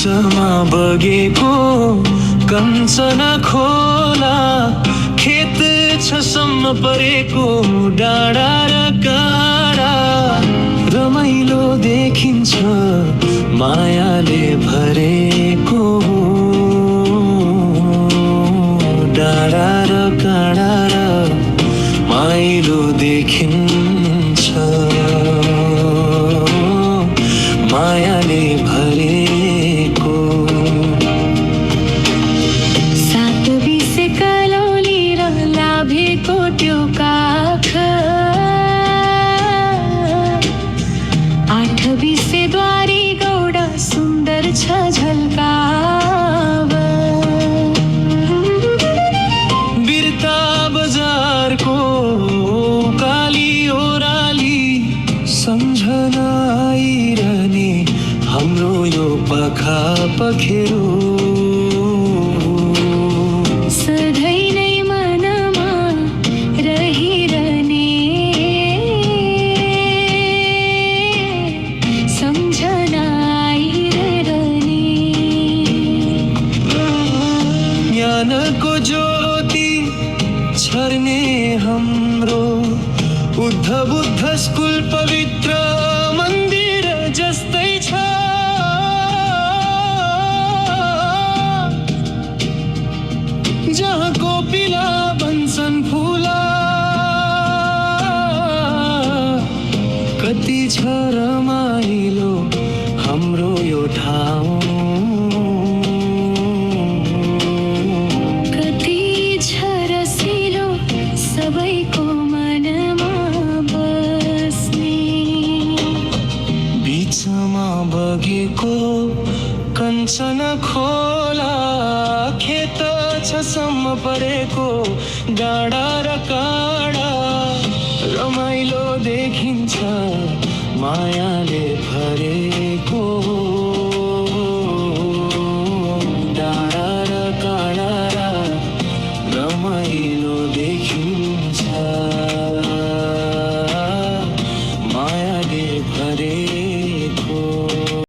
बिचमा बगेको कञ्चन खोला, खेत छ सम्म परेको डाँडा र काँडा, रमाइलो देखिन्छ मायाले भरेको डाँडा र काँडा र माइलो देखिन्छ मायाले भरेको। सात बिसे कलौली र लाभेको त्यो काख, आठ बिसे द्वारी गौडा सुन्दर छ झल्काव, बिर्ता बजारको काली ओराली सम्झना आइरहने हाम्रो यो पाखा पखेरो, सधैँ नै मनमा रहिरहने सम्झना आइरहने। ज्ञानको ज्योति छर्ने हाम्रो बुद्ध स्कुल पवित्र मन्दिर जस्तै छ, जहाँ कोपिला भन्छन् फुला, कति छ रमाइलो हाम्रो यो ठाउँ, कति छ रसिलो सबैको मनमा बस्ने। बिचमा बगेको कञ्चन खोला, खेत छ सम्म परेको डाँडा र काँडा, रमाइलो देखिन्छ मायाले